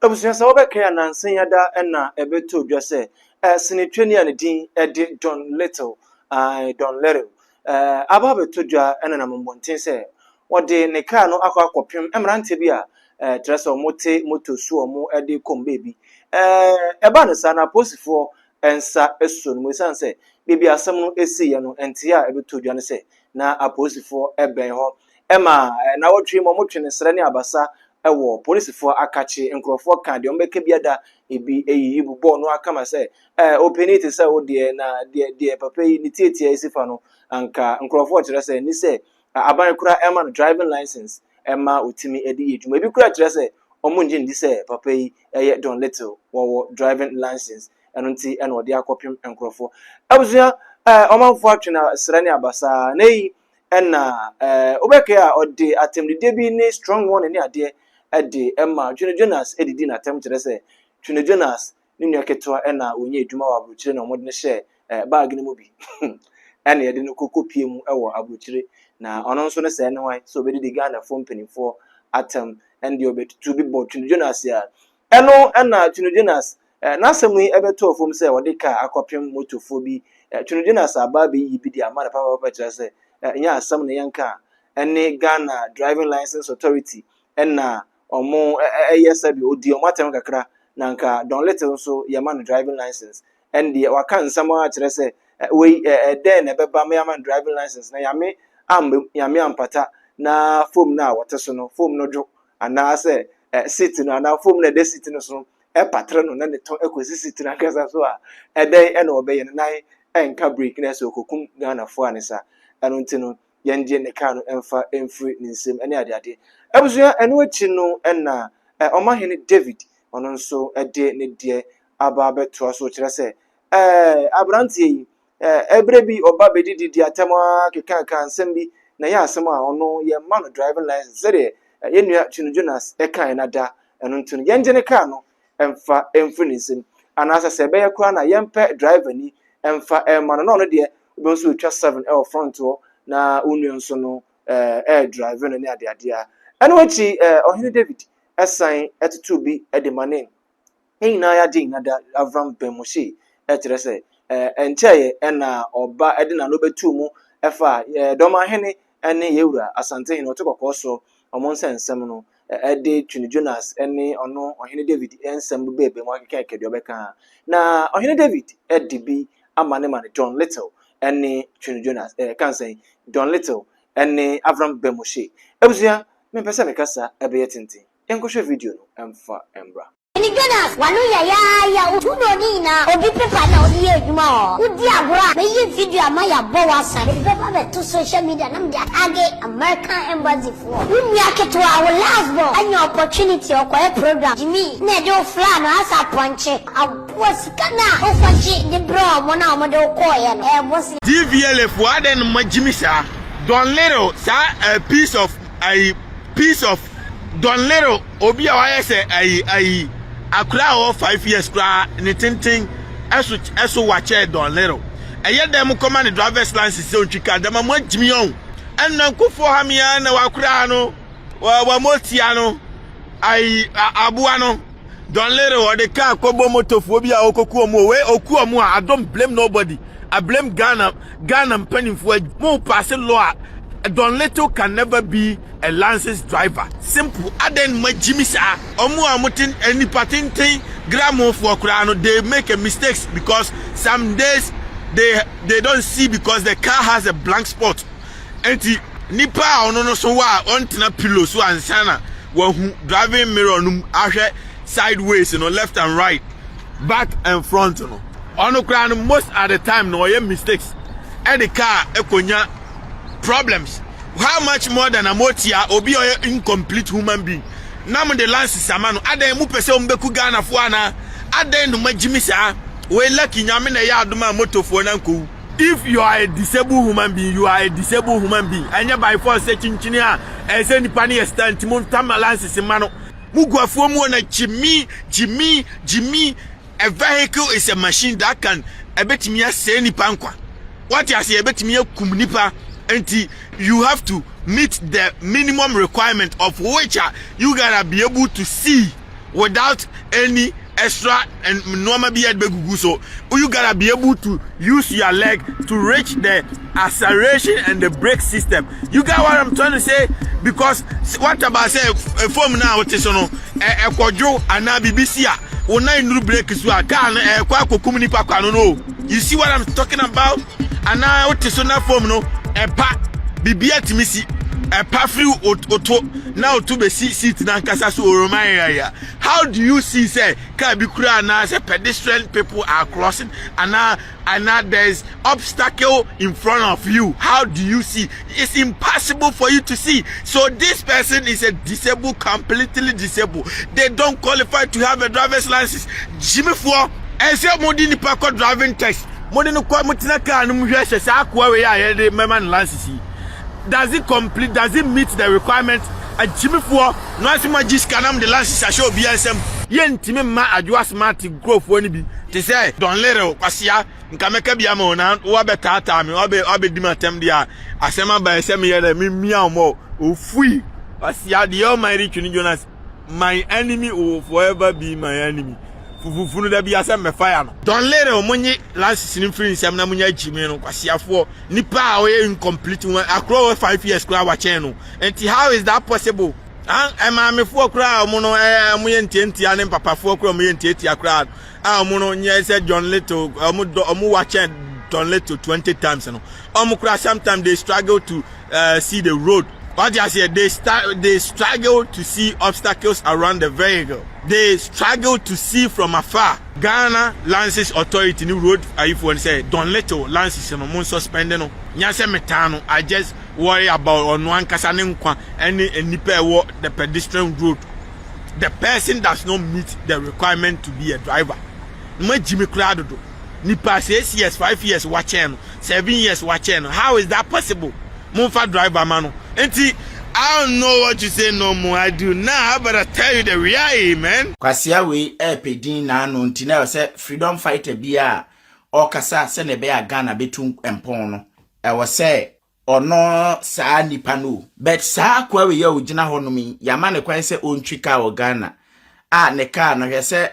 Abusia sa obeka nansen yada na ebeto dwa se sene Twene an din edi Don Little Don Little aba beto dwa na mbonten se wode ne car no akopem emrante bi a treso moto su omo edi kom baby eba no sa na posifo ensa eso no san se bibi asem no esi ye no ente a ebeto dwa ne se na aposifo eben ho ema na wotwe mo twene sere ne abasa ewo policefoɔ akache nkrɔfoɔ ka de ombeke biada ebi eyi bubo no akama sɛ openite sɛ wo na de papa yi ni tietia esifa no anka nkrɔfoɔ kyerɛ sɛ ni sɛ aban kura ema no driving license ema otimi edi edwuma ebi kura kyerɛ sɛ ɔmo nje ndi sɛ papa yi eye Don Little wo driving license ɛno nti ɛna ɔde akɔpem nkrɔfoɔ abusua ɔmanfo atwena sere ne abasa na yi ɛna obeke a ɔde atemdide bi ne strong one ne ade edi Emma Jonas edidi na tem kyerɛ sɛ Twene Jonas ne nua ketewa na onye adwuma wa abrokyire na ɔmode ne hyɛ bag ne mu bi ɛna yɛde no kokopie mu ɛwɔ abrokyire na ɔno nso ne sɛ ne wan so obedi Ghana fo mpanimfo atem ɛnde obetutu bi bɔ Twene Jonas ya ɛno ɛna Twene Jonas n'asɛm yi ɛbɛtɔ fom sɛ wɔde ka akɔpem motofo bi Twene Jonas aba bi yi bi di ama na papa kyerɛ sɛ nya asɛm ne yɛnka ɛne Ghana Driving License Authority ɛna omo sabi odi omo atem kakra na nka Don Little so ye man driving license and the waka nsam a kire se we den na beba me man driving license na yame ampata na form na wote so no form no dwo ana se seat no ana form na de seat no so patre no na ne ton ekosi seat na kasa so a den na obeye na enka break na so kokum Ghana fo anisa eno nti no yende ne car no emfri nsem ene ade abusua eno achi no na Ohene David ono nso ede ne de aba beto so kire se abrante yi ebre bi oba bedidi di atema keka nsem bi na ya asem a ono ye man driving license se de ye nua Twene Jonas kan na da eno nti no yenge ne car no emfri nsem anasa se be ye kura na yempe driver ni emfa man no de obi nso utwa 7 front ho na unu nso no driver no ne ade a eno achi Ohene David esan etutu bi edemane na ya din na da Avraham bemoshi ekyere se encheye na oba edina no betu mu efa doma hene ene yewura asante hene otokoko so omonse nsem no ede Twene Jonas ene ono Ohene David ensem bebe mu akeka kede obeka na Ohene David edibi amane mane Don Little ene Twene Jonas kan say Don Little ene Avraham bemoshi ebusua me pesa me kasa ebe yetenti enkohwe video no emfa embra ni Jonas wanu ya utuno ni na obi pepa na odi adwuma o udi agora me yi video ama ya bo wasa me pepa be to social media na me age American embassy for umi aketo our last born any opportunity okoye program jimi na do fly no asa ponche abo sikana o kwachi the bro mo na mo de okoye no bosi DVL for aden majimi sa Don Little sa a piece of Don Little obi a why say I akura o 5 years kra ne tintin eso wache Don Little eye dem come na driver's license se ontwika dem mo agimi on enna nkofo ha me na wakura no wa motia no abua no Don Little o de car kobo motofo bi a okoku omo we oku omo I don't blame nobody. I blame Ghana penny for more passing law. Don Little can never be a license driver. Simple. Aden my Jimmy sa omu amutin any patenting grammar for Kurano. They make a mistakes because some days they don't see because the car has a blank spot. And nipa ono so wa ontina pillow so ansana when driving mirror num sideways, left and right, back and front, On the ground, most of the time, no mistakes. And the car, ekonya problems. How much more than a motia or be an incomplete human being? Nam the lance is a man. Ade mu pese umbeku Ghana fuana. Ade no majimisa. We lucky nyamina ya duma moto for nanku. If you are a disabled human being, you are a disabled human being. And you by force chinchinia and send pani a stand timon tamalance is a mano. Mugwa fomu na Jimmy. A vehicle is a machine that can a bit me say ni pankwa. What you say a bit me kumnipa until you have to meet the minimum requirement of which you gotta be able to see without any extra and normal beard begugu. So you gotta be able to use your leg to reach the acceleration and the brake system. You got what I'm trying to say? Because what about say a form now what is no a quadro and now BBC ona new brake is wa car na kwa kokumni pa kwa no. You see what I'm talking about? And now what is na form no e pa bibia timisi a free auto now to be seat na nkasa so oromaya. How do you see say can be kura na say pedestrian people are crossing and now there's obstacle in front of you? How do you see? It's impossible for you to see. So this person is a disabled, completely disabled. They don't qualify to have a driver's license. Jimmy for and say modini pa driving test modini kwa mutina car no hwese sa akwa we ya de memman license. Does it complete? Does it meet the requirements? A Jimmy for no magis canam the lances I show BSM. Yen Timmy ma adwa smart growth when be to say don't let her kwasia nkameka biamo na wo beta time obe dimatem dia asema ba esem ye da me mo ofui kwasia the almighty Twene Jonas, my enemy will forever be my enemy. Fufunu da bia se me fire no don let omonye last in free nsem na munya jimi no kwasiafo nipa a we incomplete one across 5 years kura wa chen no. And how is that possible? Me fo kura omo no amuye ntenti ane papa fo kura omuye ntenti akura omo no nye se John Little omo wa chen John Little 20 times no. Omo kura sometimes they struggle to see the road. What you say, they struggle to see obstacles around the vehicle. They struggle to see from afar. Ghana Lances Authority new road if one say don't let Lances no mon suspend no. Nyase metano I just worry about on one kasa ne nkwa any nipa wo the pedestrian road. The person does not meet the requirement to be a driver. No Jimmy Crowd do. Nipa 6 years, 5 years watching, 7 years watching. How is that possible? Monfa driver mano. Enti, I don't know what you say no more. I do now, but I tell you the reality, man. Kwasia we pedin na no ntina say freedom fighter bia o kasa se ne be Ghana betu empon no. E wo say ono saa nipa no. But saa kwa we ya ogina ho no mi yama ne kwan se ontwika o Ghana. Ne car no hwe se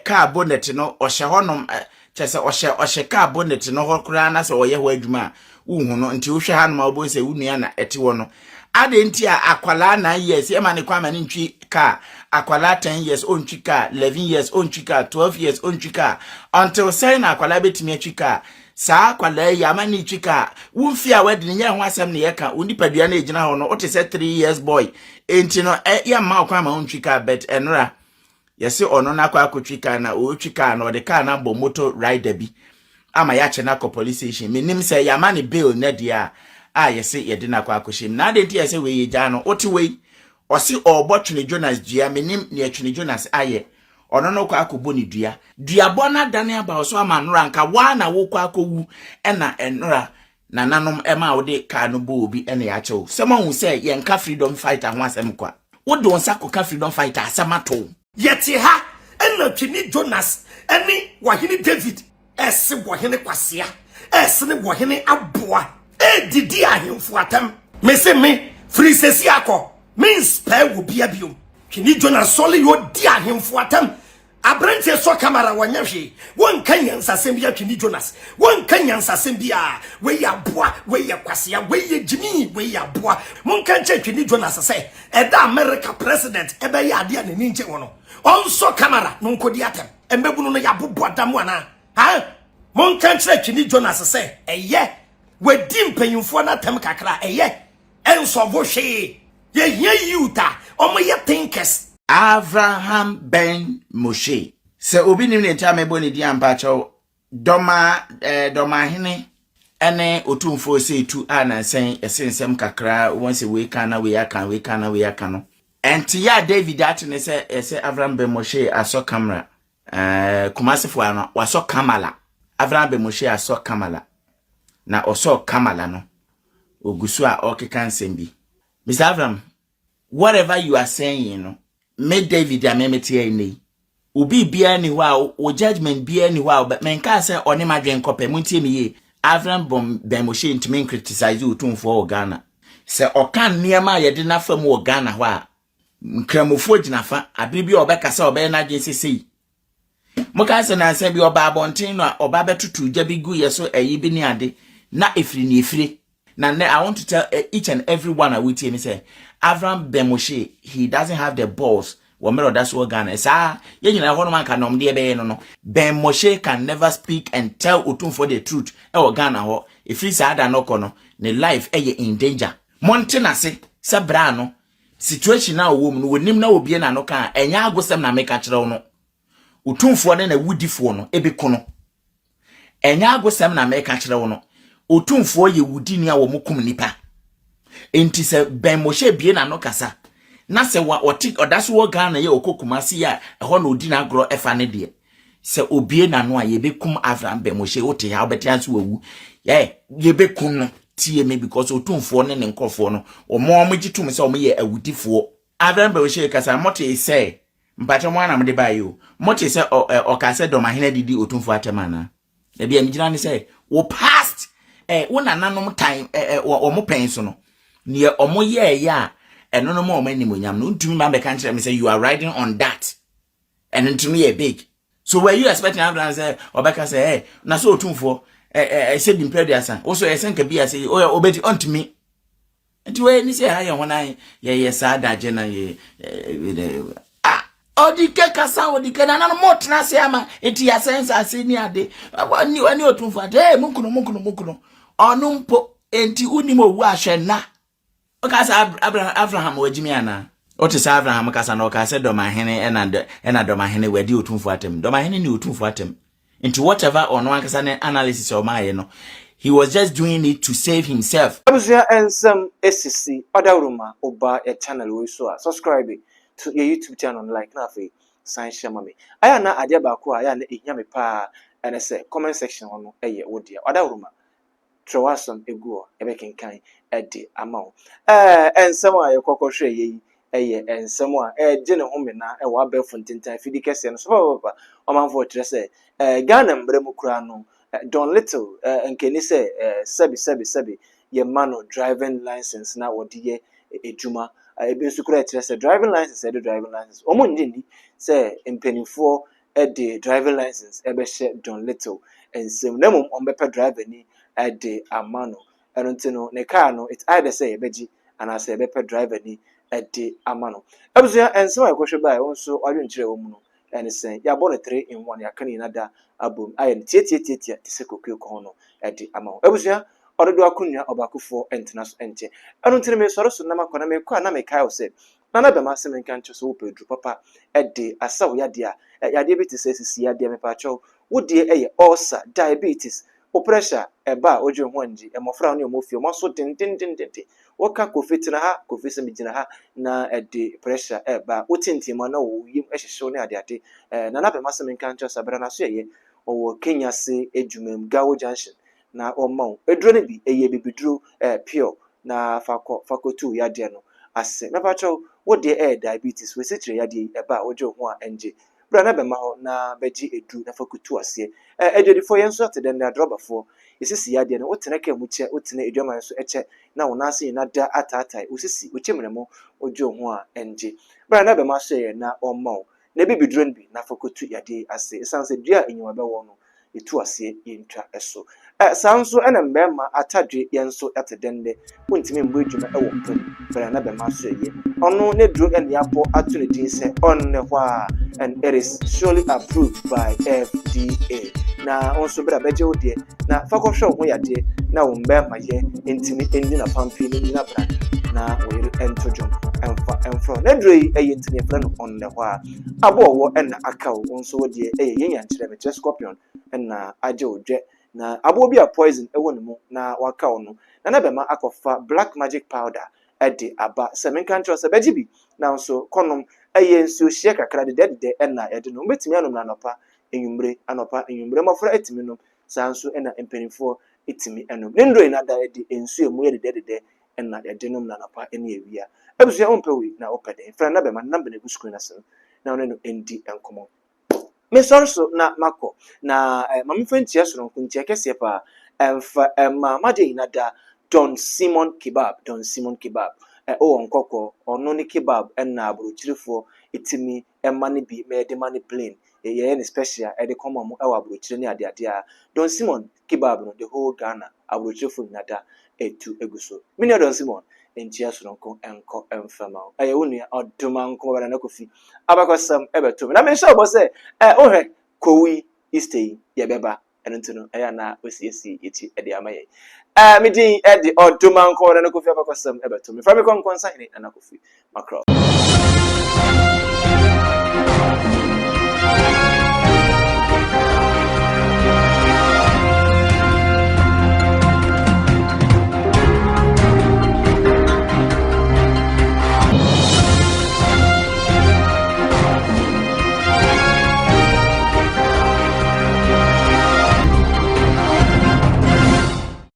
car bonnet no o hye honom chese o hye car bonnet no ho kura na se o ye ho adwuma uhu no nti wo hwe ha no ma obo se wunua na eti wo no ade nti a akwala 9 years e ma ne kwa ma ne ntwi car akwala 10 years ontwi car 11 years ontwi car 12 years ontwi car until say na akwala betimi atwi car sa akwala ya ma ne twi car wo mfi a wadi nya ho asem ne ye ka onipadua na ejina ho no o te say 3 years boy enti no ya ma kwa ma ontwi car bet enra yesi ono na kwa akotwi car na o twi car na o de car na bo motor rider bi ama ya che na ko police station menim say ya ma ne bill na dia yesi yede na kwa akoshim na de ntia se we yegya no oti we osi obo Twene Jonas dua menim ne Twene Jonas aye ono no kwa akobo ni dua bona dane aba so ama nora nka wa na wo kwa akowu ena enora na nanom ema wo de ka no bo obi ena ya chew sema hu se ye nka freedom fighter ho asem kwa wo de onsa ko ka freedom fighter asamato yeti ha ena Twene Jonas eni wahene David ese wahene kwasia ese ne wahene aboa didi ahemfo atam me se me free sesi akọ means pay wo bia biom Twene Jonas soli yo di ahemfo atam abrante so camera wanya hwe won kan yansasem bia Twene Jonas won kan yansasem bia we ya boa we ya kwasea we ya jimi we ya boa mon kan che Twene Jonas se eda America president ebe ya ade na ni nche wono on so camera no nkodi atam embebunu no ya bobo adamu ana ha mon kan che Twene Jonas se eye we dim penyimfo na tem kakra eye enso vo hwe ye hia yuta omo ye thinkers Avraham ben Moshe se obi nim ne ntia mebo ne di ampa chaw doma hene ene otumfo se tu anansen esensem kakra won se we kana we aka no enti ya David atene se ese Avraham ben Moshe aso camera kumasefo ano waso kamala Avraham ben Moshe aso kamala na oso kamala no ogusu a okeka nsembi Mr. Avraham, whatever you are saying, you know, make David a memeti ni. Ubi bia ni wa o judgment bia ni wa but men ka say oni madwen kope muntie mi ye. Avraham ben Moshe ntimi criticize you tun for Ghana. Se okan niema ye de na fam wo Ghana ho a nkramofo ginafa abribi obekasa obe na gye sesei muka se na nsa bi oba abonten no oba betutu gya bi gu yeso ayi bi ne ade na efiri na I want to tell each and every one I will tell me say Avraham Bemoshe, he doesn't have the balls. Womero that's what Ghana is. You know, one man can nom dear no. Bemoshe can never speak and tell Utun for the truth. Ghana ho. If he's had no kono, the life in danger. Montana say, Sabrano, situation now woman would name no be no can and ya go some na make a no. Utun for then a woody for no, ebe kono. And ya go some na make a no. Utun for ye woodinia wo mukum nipa. Enti se Bemoshe bie na no kasa. Na se wa otik odaso wo Ghana ye okokumasi ya ho na odi na agro efa ne de. Se obie na no a ye bekum Avraham Bemoshe wote ya obeti anso wawu. Ye bekum no tie me because otumfo ne nkofo no omo gitum se omo ye awudifo. Avraham Bemoshe kasa mote se mpacho mo na mde ba yo. Mote se o kasa do mahene didi otumfo atemana. E bia migina ne se wo past wo nananom time omo penso no. Near omo ye ya eno no more many munyam no ntumi ma be kan kire me say you are riding on that and ntumi ye big so were you expecting Abraham say obeka say hey na so otumfo say dim prediasa also ye senka bia say o obedi ontumi nti we ni say ha ye honan ye sa da je na ye odike kasa odike na no motna say ama enti ya sense ase ni ade ani otumfo ade munkuno onumpo enti unimo wu ahwe na okasa Avraham wajimi ana otisa Avraham kasa na okasa do mahene ena do mahene wadi otumfo atem do mahene ni otumfo atem into whatever ono akasa ne analysis o maye no he was just doing it to save himself. Abusua ensem esisi odawruma oba e channel we so subscribe to your YouTube channel like na fe sign share mame aya na ade ba ko aya na ehia me pa ene se comment section hono eye wodia odawruma Trowasam egu ebekenkan edi amao ensem a yekokwohwe yi eye ensem a gye ne ho mena e wa ba funtintan fidi kese no so baba omanfo kire se Ghana mbremu kura no Don Little nkeni se sebi ye mano driving license na wodi ye ejuma ebi nso kura kire se driving license driving license omo ndi se mpenifo edi driving license ebehye Don Little ensem na mum ombepa driver ni ede amano enontino ne car no it either say beji and say bepe driver ni ede amano abusua ensem akohwe bai wonso odwenkyere wo mu no ene sen ya bo ne 3 in 1 ya kan inada abom ayen tie tisekokwe ko no ede amano abusua ododo akunwa obakufo entena so ente enontino me soro so na makona me kwa na me kai o se na be masem nkan cho so wo pedru papa ede asawo yade a yade bi te sisi yade me pa cho wo die eye ulcer diabetes pressure eba oje ho anji emofra no emofio maso tin woka Kofi tina ha Kofi se migina ha na ede pressure eba wotintima na wo yim ehhehyew ne ade na na be masem nkan cho sabra na so ye owo Kenya se edwumam Gawo junction na omaw eduro ne bi eye bibiduro pure na fakotu yade no ase na ba cho wo de diabetes we se kire yade eba oje ho anji brana be ma ho na beji edu na fakutu ase edwedifo yenso atede na drobafo esisi yade no wotena ka muche wotena edwaman so eche na wonase na da atatai osisi ochemremo ojo ho a enje brana be ma so ye na omaw na bibiduro bi na fakutu yade ase esanse dua enyiwa be wo no etu ase yentwa eso sanso ena mbema atadwe yenso atedende wontimi mbo edwuma ewo mpem brana be ma so ye ono ne duro ene yapo atu ne din se on ne ho a and it is surely approved by FDA. Na also bra beje odie na fakọ show ho yade na wo mba maye entimi endi na pampi ni na bra na wo yiri entojom enfro na drei eye entimi fra no on ne ho a abo wo na aka wo nso odie eye yenya nkyere me scorpion na aje odwe na abo bi a poison ewo ne mu na waka wo no na be ma akofa black magic powder ede aba semen kan se beje bi na nso konom eye nso hie kakra de na yede no metimi anom na anopa enyumre mafra etimi no sanso na empenifo etimi enom nendro na da yede nso emu yede de na yede nom na anopa ene ewia abusia ompewi na opede fra na be ma number na screen na so na ono no endi enkomo me sorso na mako na mamfantia so no kuntia kese pa emfa ma made na da Don Simon Kebab o nkoko ono ne kebab na abrochirefo etimi ema ne bi me de mani plain ye ne special e de come mo e wa abrochire ne ade ade a Don Simon kebab no the whole Ghana abrochirefo nada etu eguso mini Don Simon entia soronko enko emfama aye wonu oduma nko bana na Kofi abakosam ebeto na me sure bo say ohwe kowi istay ye beba eno ntino eya na osiesi eti e de amaye me din e de oduma nko bana na Kofi abakosam ebeto me fra me kon konsa ene na Kofi makro